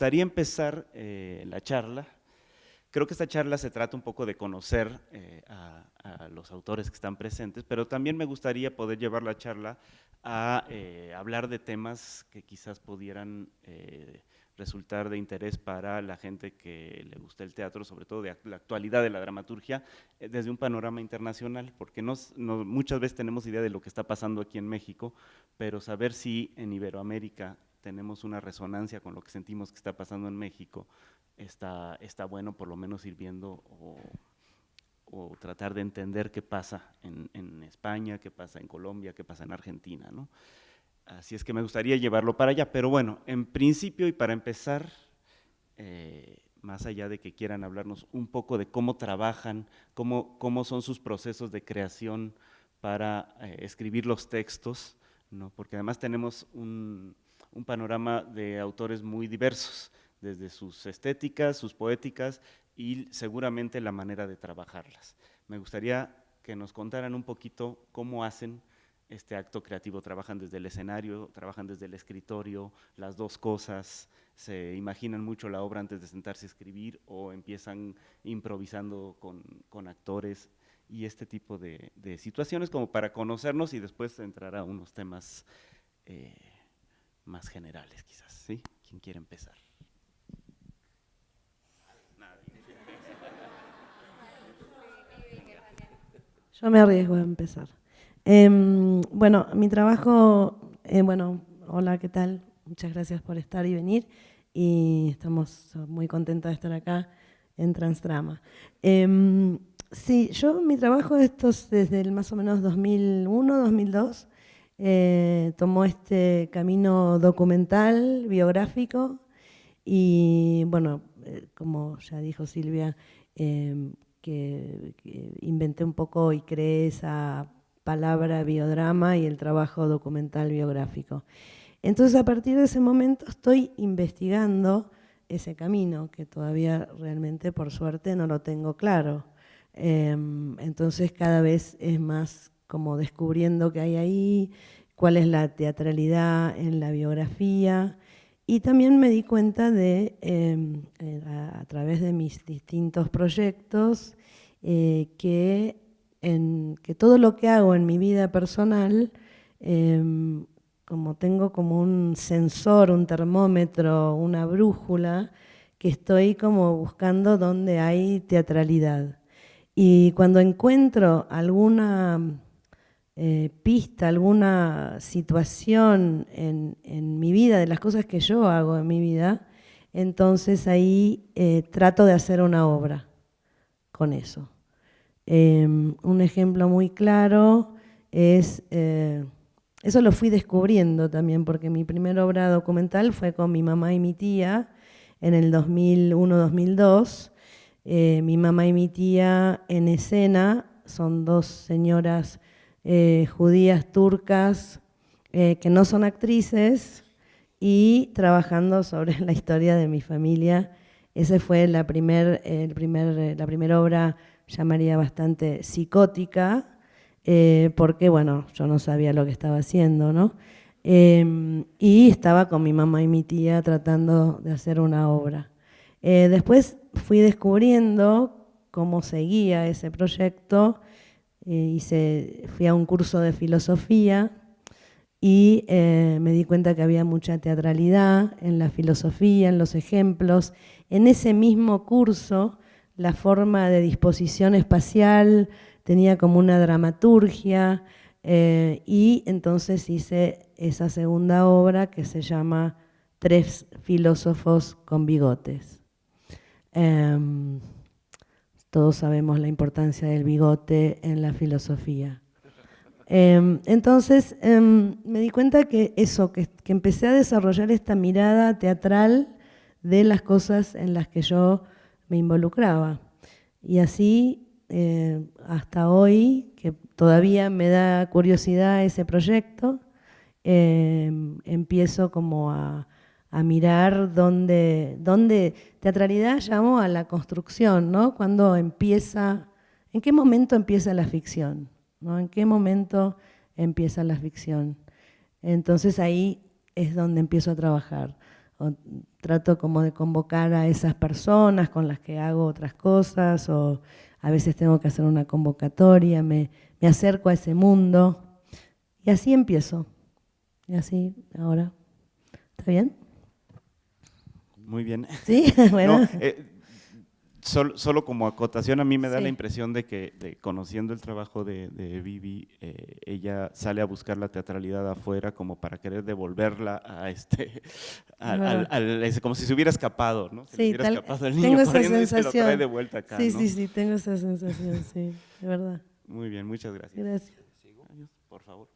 gustaría empezar la charla. Creo que esta charla se trata un poco de conocer a los autores que están presentes, pero también me gustaría poder llevar la charla a hablar de temas que quizás pudieran resultar de interés para la gente que le gusta el teatro, sobre todo de la actualidad de la dramaturgia, desde un panorama internacional, porque muchas veces tenemos idea de lo que está pasando aquí en México, pero saber si en Iberoamérica tenemos una resonancia con lo que sentimos que está pasando en México, está bueno por lo menos ir viendo o tratar de entender qué pasa en España, qué pasa en Colombia, qué pasa en Argentina, ¿no? Así es que me gustaría llevarlo para allá, pero bueno, en principio y para empezar, más allá de que quieran hablarnos un poco de cómo trabajan, cómo son sus procesos de creación para escribir los textos, ¿no? Porque además tenemos un panorama de autores muy diversos, desde sus estéticas, sus poéticas y seguramente la manera de trabajarlas. Me gustaría que nos contaran un poquito cómo hacen este acto creativo. ¿Trabajan desde el escenario, trabajan desde el escritorio, las dos cosas? ¿Se imaginan mucho la obra antes de sentarse a escribir o empiezan improvisando con actores? Y este tipo de situaciones como para conocernos y después entrar a unos temas más generales quizás, ¿sí? ¿Quién quiere empezar? Yo me arriesgo a empezar. Bueno, mi trabajo, bueno, hola, ¿qué tal? Muchas gracias por estar y venir. Y estamos muy contentos de estar acá en Transdrama. Sí, mi trabajo desde el más o menos 2001, 2002, tomó este camino documental, biográfico, y bueno, como ya dijo Silvia, que inventé un poco y creé esa palabra biodrama y el trabajo documental biográfico. Entonces, a partir de ese momento estoy investigando ese camino, que todavía realmente, por suerte, no lo tengo claro. Entonces, cada vez es más como descubriendo qué hay ahí, cuál es la teatralidad en la biografía. Y también me di cuenta a través de mis distintos proyectos, que todo lo que hago en mi vida personal, como tengo como un sensor, un termómetro, una brújula, que estoy como buscando dónde hay teatralidad. Y cuando encuentro alguna pista, alguna situación en mi vida, de las cosas que yo hago en mi vida, entonces ahí trato de hacer una obra con eso. Un ejemplo muy claro es, eso lo fui descubriendo también, porque mi primera obra documental fue con mi mamá y mi tía en el 2001-2002. Mi mamá y mi tía en escena son dos señoras judías turcas que no son actrices y trabajando sobre la historia de mi familia. Esa fue la primera obra, llamaría bastante psicótica, porque bueno, yo no sabía lo que estaba haciendo, ¿no? Y estaba con mi mamá y mi tía tratando de hacer una obra. Después fui descubriendo cómo seguía ese proyecto. Fui a un curso de filosofía y me di cuenta que había mucha teatralidad en la filosofía, en los ejemplos. En ese mismo curso, la forma de disposición espacial tenía como una dramaturgia, y entonces hice esa segunda obra que se llama Tres filósofos con bigotes. Todos sabemos la importancia del bigote en la filosofía. Entonces me di cuenta que empecé a desarrollar esta mirada teatral de las cosas en las que yo me involucraba. Y así hasta hoy, que todavía me da curiosidad ese proyecto, empiezo como a mirar dónde teatralidad llamo a la construcción, ¿no? ¿En qué momento empieza la ficción? ¿No? ¿En qué momento empieza la ficción? Entonces ahí es donde empiezo a trabajar. o trato como de convocar a esas personas con las que hago otras cosas, o a veces tengo que hacer una convocatoria, me acerco a ese mundo y así empiezo. Y así ahora. ¿Está bien? Muy bien. Sí, bueno. No, solo como acotación, a mí me da Sí. la impresión de que conociendo el trabajo de Vivi, ella sale a buscar la teatralidad afuera como para querer devolverla a como si se hubiera escapado, ¿no? Se le Sí, hubiera escapado el niño tengo esa corriendo y se lo trae sensación. de vuelta acá, Sí, ¿no? sí, sí, tengo esa sensación, sí, de verdad. Muy bien, muchas gracias. Gracias. Adiós, por favor.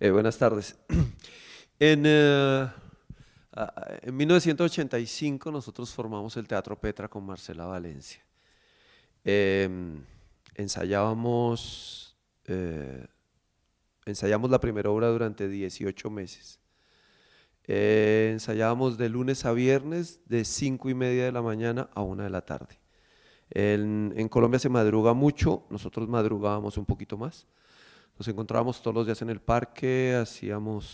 Buenas tardes. En, en 1985 nosotros formamos el Teatro Petra con Marcela Valencia. Ensayamos la primera obra durante 18 meses. Ensayábamos de lunes a viernes de 5:30 de la mañana a 1 de la tarde. En Colombia se madruga mucho, nosotros madrugábamos un poquito más. Nos encontrábamos todos los días en el parque,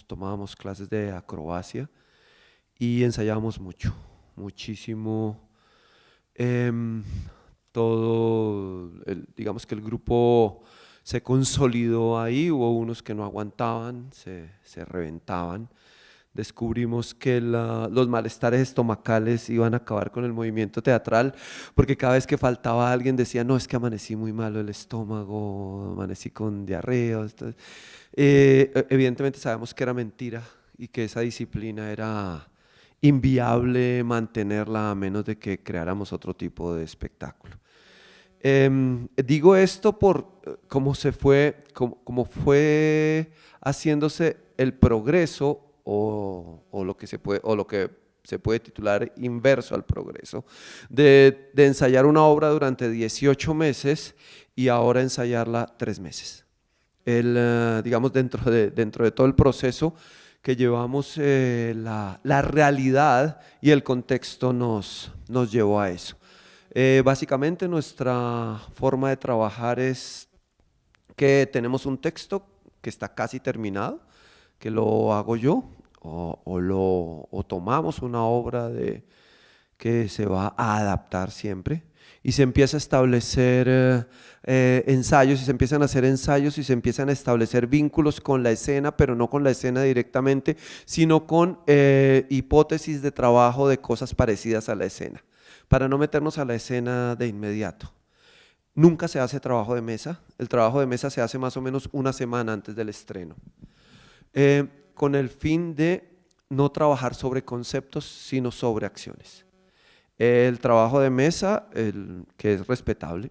tomábamos clases de acrobacia y ensayábamos mucho, muchísimo. Digamos que el grupo se consolidó ahí, hubo unos que no aguantaban, se reventaban. Descubrimos que los malestares estomacales iban a acabar con el movimiento teatral, porque cada vez que faltaba alguien decía, no, es que amanecí muy malo el estómago, amanecí con diarrea. Evidentemente sabemos que era mentira y que esa disciplina era inviable mantenerla a menos de que creáramos otro tipo de espectáculo. Digo esto por cómo fue haciéndose el progreso o lo que se puede titular inverso al progreso, de ensayar una obra durante 18 meses y ahora ensayarla 3 meses. Digamos, dentro de todo el proceso que llevamos, la realidad y el contexto nos llevó a eso. Básicamente nuestra forma de trabajar es que tenemos un texto que está casi terminado, que lo hago yo, o tomamos una obra que se va a adaptar siempre y se empieza a establecer ensayos, y se empiezan a hacer ensayos y se empiezan a establecer vínculos con la escena, pero no con la escena directamente, sino con hipótesis de trabajo de cosas parecidas a la escena, para no meternos a la escena de inmediato. Nunca se hace trabajo de mesa, el trabajo de mesa se hace más o menos una semana antes del estreno, con el fin de no trabajar sobre conceptos, sino sobre acciones. El trabajo de mesa, que es respetable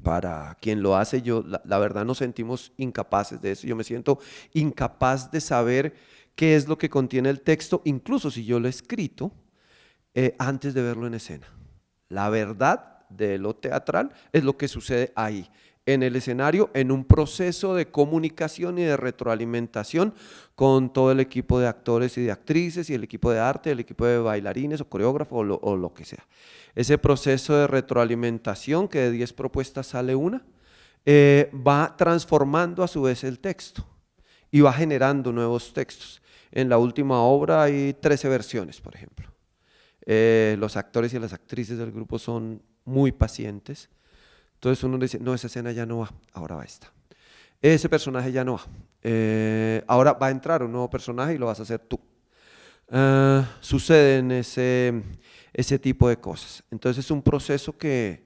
para quien lo hace, la verdad nos sentimos incapaces de eso. Yo me siento incapaz de saber qué es lo que contiene el texto, incluso si yo lo he escrito, antes de verlo en escena. La verdad de lo teatral es lo que sucede ahí, en el escenario, en un proceso de comunicación y de retroalimentación con todo el equipo de actores y de actrices y el equipo de arte, el equipo de bailarines o coreógrafos o lo que sea. Ese proceso de retroalimentación, que de 10 propuestas sale una, va transformando a su vez el texto y va generando nuevos textos. En la última obra hay 13 versiones, por ejemplo. Los actores y las actrices del grupo son muy pacientes. Entonces uno dice, no, esa escena ya no va, ahora va esta. Ese personaje ya no va, ahora va a entrar un nuevo personaje y lo vas a hacer tú. Suceden ese tipo de cosas. Entonces es un proceso que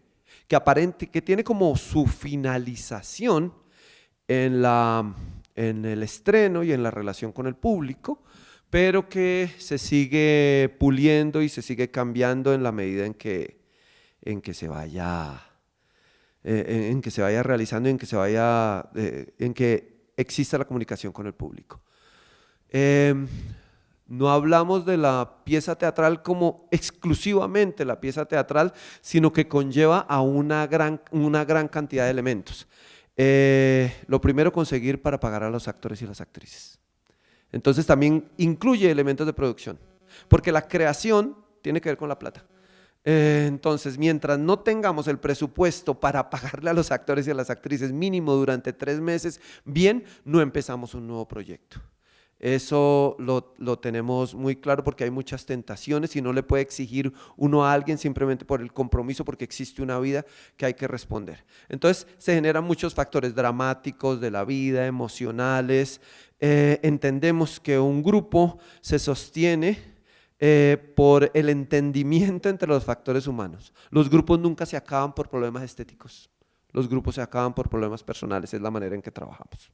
tiene como su finalización en el estreno y en la relación con el público, pero que se sigue puliendo y se sigue cambiando en la medida en que se vaya realizando, en que exista la comunicación con el público. No hablamos de la pieza teatral como exclusivamente la pieza teatral, sino que conlleva a una gran cantidad de elementos. Lo primero, conseguir para pagar a los actores y las actrices. Entonces también incluye elementos de producción, porque la creación tiene que ver con la plata. Entonces, mientras no tengamos el presupuesto para pagarle a los actores y a las actrices mínimo durante 3 meses, bien, no empezamos un nuevo proyecto. Eso lo tenemos muy claro porque hay muchas tentaciones y no le puede exigir uno a alguien simplemente por el compromiso, porque existe una vida que hay que responder. Entonces se generan muchos factores dramáticos de la vida, emocionales. Entendemos que un grupo se sostiene por el entendimiento entre los factores humanos. Los grupos nunca se acaban por problemas estéticos. Los grupos se acaban por problemas personales, es la manera en que trabajamos.